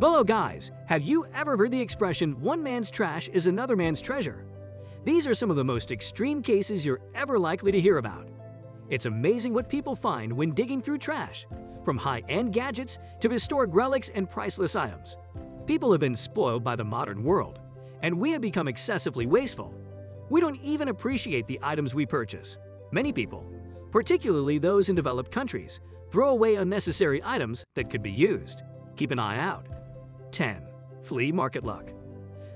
Hello guys, have you ever heard the expression one man's trash is another man's treasure? These are some of the most extreme cases you're ever likely to hear about. It's amazing what people find when digging through trash, from high-end gadgets to historic relics and priceless items. People have been spoiled by the modern world, and we have become excessively wasteful. We don't even appreciate the items we purchase. Many people, particularly those in developed countries, throw away unnecessary items that could be used. Keep an eye out. 10. Flea market luck.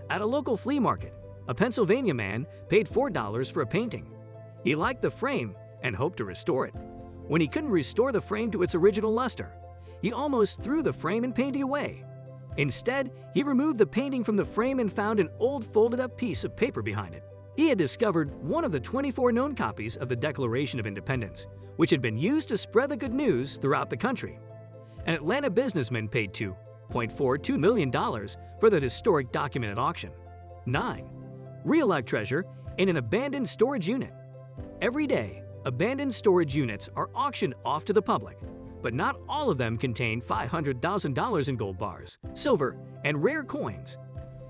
At a local flea market, a Pennsylvania man paid $4 for a painting. He liked the frame and hoped to restore it. When he couldn't restore the frame to its original luster, he almost threw the frame and painting away. Instead, he removed the painting from the frame and found an old folded-up piece of paper behind it. He had discovered one of the 24 known copies of the Declaration of Independence, which had been used to spread the good news throughout the country. An Atlanta businessman paid $2.42 million for the historic document at auction. 9. Real-life treasure in an abandoned storage unit. Every day, abandoned storage units are auctioned off to the public, but not all of them contain $500,000 in gold bars, silver, and rare coins.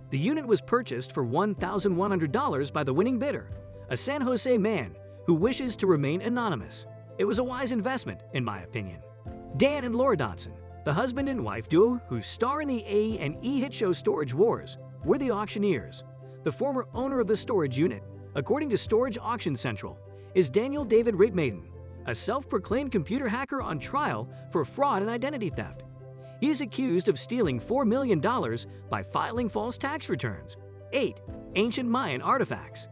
The unit was purchased for $1,100 by the winning bidder, a San Jose man who wishes to remain anonymous. It was a wise investment, in my opinion. Dan and Laura Dodson, the husband and wife duo who star in the A&E hit show Storage Wars, were the auctioneers. The former owner of the storage unit, according to Storage Auction Central, is Daniel David Rigmaiden, a self-proclaimed computer hacker on trial for fraud and identity theft. He is accused of stealing $4 million by filing false tax returns. 8. Ancient Mayan artifacts.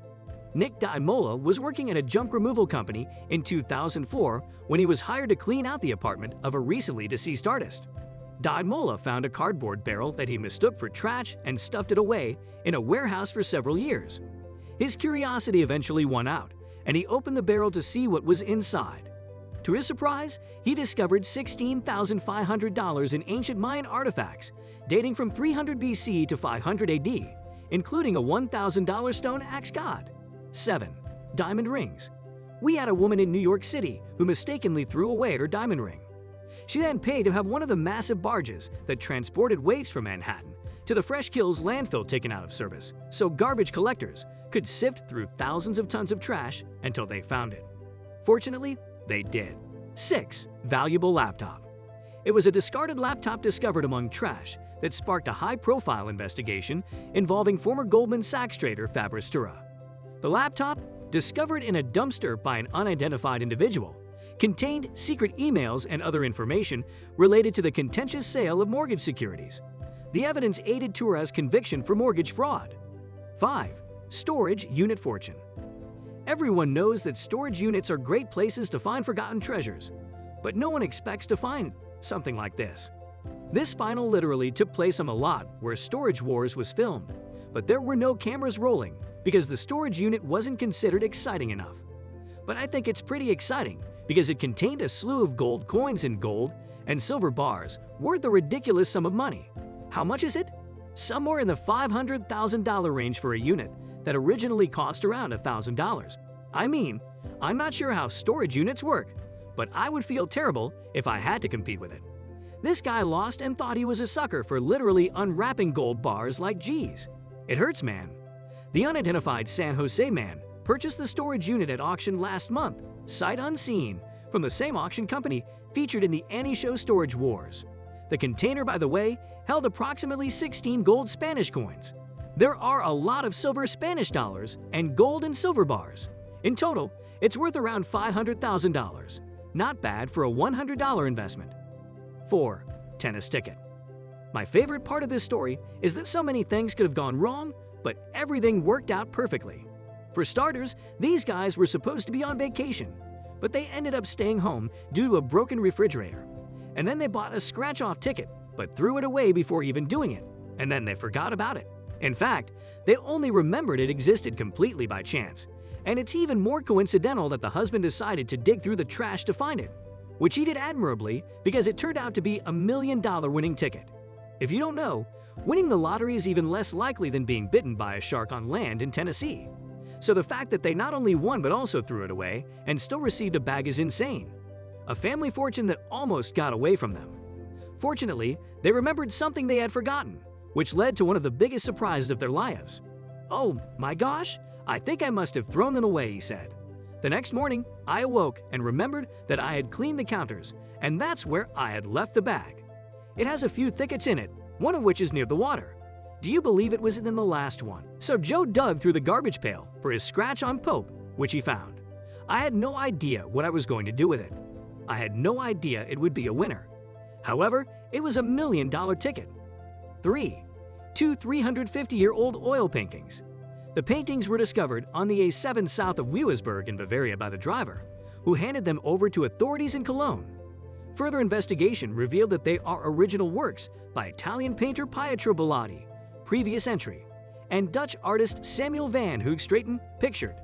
Nick Diamola was working at a junk removal company in 2004 when he was hired to clean out the apartment of a recently deceased artist. Diamola found a cardboard barrel that he mistook for trash and stuffed it away in a warehouse for several years. His curiosity eventually won out, and he opened the barrel to see what was inside. To his surprise, he discovered $16,500 in ancient Mayan artifacts dating from 300 BC to 500 AD, including a $1,000 stone axe god. 7. Diamond rings. We had a woman in New York City who mistakenly threw away her diamond ring. She then paid to have one of the massive barges that transported waste from Manhattan to the Fresh Kills landfill taken out of service, so garbage collectors could sift through thousands of tons of trash until they found it. Fortunately, they did. 6. Valuable laptop. It was a discarded laptop discovered among trash that sparked a high-profile investigation involving former Goldman Sachs trader Fabrice Stura. The laptop, discovered in a dumpster by an unidentified individual, contained secret emails and other information related to the contentious sale of mortgage securities. The evidence aided Tura's conviction for mortgage fraud. 5. Storage unit fortune. Everyone knows that storage units are great places to find forgotten treasures, but no one expects to find something like this. This final literally took place on a lot where Storage Wars was filmed, but there were no cameras rolling because the storage unit wasn't considered exciting enough. But I think it's pretty exciting because it contained a slew of gold coins in gold and silver bars worth a ridiculous sum of money. How much is it? Somewhere in the $500,000 range for a unit that originally cost around $1,000. I mean, I'm not sure how storage units work, but I would feel terrible if I had to compete with it. This guy lost and thought he was a sucker for literally unwrapping gold bars like G's. It hurts, man. The unidentified San Jose man purchased the storage unit at auction last month, sight unseen, from the same auction company featured in the Annie Show Storage Wars. The container, by the way, held approximately 16 gold Spanish coins. There are a lot of silver Spanish dollars and gold and silver bars. In total, it's worth around $500,000. Not bad for a $100 investment. 4. Tennis ticket. My favorite part of this story is that so many things could have gone wrong, but everything worked out perfectly. For starters, these guys were supposed to be on vacation, but they ended up staying home due to a broken refrigerator. And then they bought a scratch-off ticket, but threw it away before even doing it, and then they forgot about it. In fact, they only remembered it existed completely by chance, and it's even more coincidental that the husband decided to dig through the trash to find it, which he did admirably because it turned out to be a $1 million winning ticket. If you don't know, winning the lottery is even less likely than being bitten by a shark on land in Tennessee. So the fact that they not only won but also threw it away and still received a bag is insane. A family fortune that almost got away from them. Fortunately, they remembered something they had forgotten, which led to one of the biggest surprises of their lives. "Oh my gosh, I think I must have thrown them away," he said. "The next morning, I awoke and remembered that I had cleaned the counters, and that's where I had left the bag. It has a few thickets in it, one of which is near the water. Do you believe it was in the last one?" So Joe dug through the garbage pail for his scratch on Pope, which he found. "I had no idea what I was going to do with it. I had no idea it would be a winner. However, it was $1 million ticket." 3. Two 350-year-old oil paintings. The paintings were discovered on the A7 south of Wewelsburg in Bavaria by the driver, who handed them over to authorities in Cologne. Further investigation revealed that they are original works by Italian painter Pietro Bellotti, previous entry, and Dutch artist Samuel van Hoogstraten, pictured.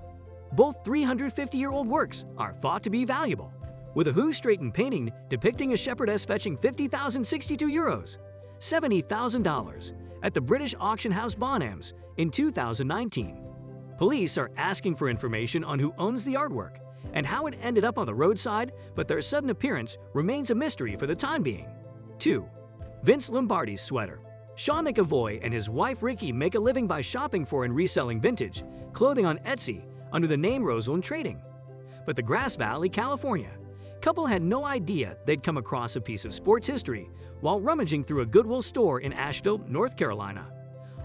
Both 350-year-old works are thought to be valuable, with a Hoogstraten painting depicting a shepherdess fetching €50,062, $70,000, at the British auction house Bonhams in 2019. Police are asking for information on who owns the artwork and how it ended up on the roadside, but their sudden appearance remains a mystery for the time being. 2. Vince Lombardi's sweater. Sean McAvoy and his wife Ricky make a living by shopping for and reselling vintage clothing on Etsy under the name Rosalind Trading. But the Grass Valley, California couple had no idea they'd come across a piece of sports history while rummaging through a Goodwill store in Asheville, North Carolina.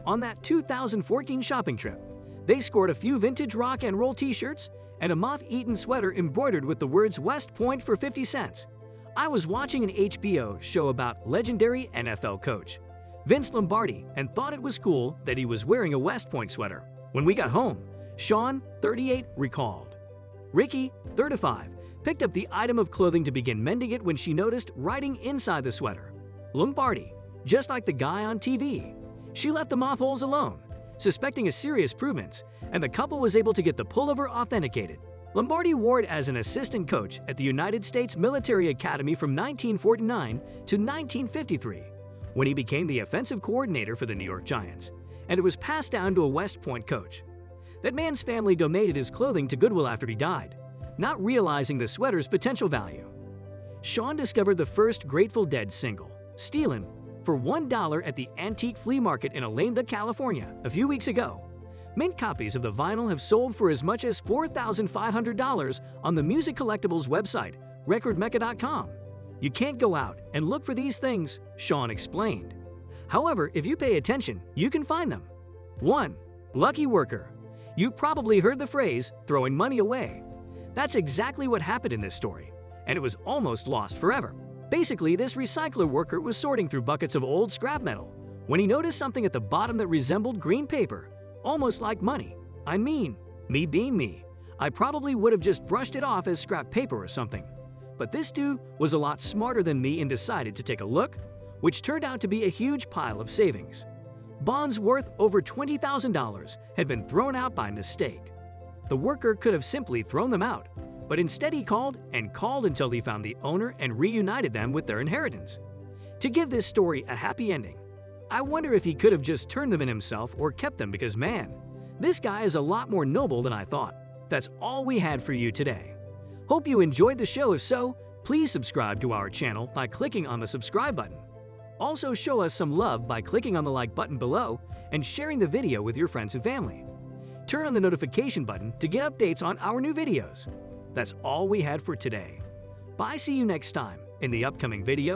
On that 2014 shopping trip, they scored a few vintage rock and roll t-shirts and a moth-eaten sweater embroidered with the words West Point for 50 cents. I was watching an HBO show about legendary NFL coach Vince Lombardi and thought it was cool that he was wearing a West Point sweater. When we got home, Sean, 38, recalled. Ricky, 35, picked up the item of clothing to begin mending it when she noticed writing inside the sweater. Lombardi, just like the guy on TV. She left the moth holes alone, suspecting a serious prudence, and the couple was able to get the pullover authenticated. Lombardi wore it as an assistant coach at the United States Military Academy from 1949 to 1953, when he became the offensive coordinator for the New York Giants, and it was passed down to a West Point coach. That man's family donated his clothing to Goodwill after he died, not realizing the sweater's potential value. Sean discovered the first Grateful Dead single, "Stealin'," for $1 at the antique flea market in Alameda, California, a few weeks ago. Mint copies of the vinyl have sold for as much as $4,500 on the music collectibles website, recordmecca.com. You can't go out and look for these things, Sean explained. However, if you pay attention, you can find them. 1. Lucky worker. You probably heard the phrase, throwing money away. That's exactly what happened in this story, and it was almost lost forever. Basically, this recycler worker was sorting through buckets of old scrap metal when he noticed something at the bottom that resembled green paper, almost like money. I mean, me being me, I probably would have just brushed it off as scrap paper or something. But this dude was a lot smarter than me and decided to take a look, which turned out to be a huge pile of savings. Bonds worth over $20,000 had been thrown out by mistake. The worker could have simply thrown them out, but instead he called and called until he found the owner and reunited them with their inheritance. To give this story a happy ending, I wonder if he could have just turned them in himself or kept them because, man, this guy is a lot more noble than I thought. That's all we had for you today. Hope you enjoyed the show. If so, please subscribe to our channel by clicking on the subscribe button. Also, show us some love by clicking on the like button below and sharing the video with your friends and family. Turn on the notification button to get updates on our new videos. That's all we had for today. Bye, see you next time in the upcoming video.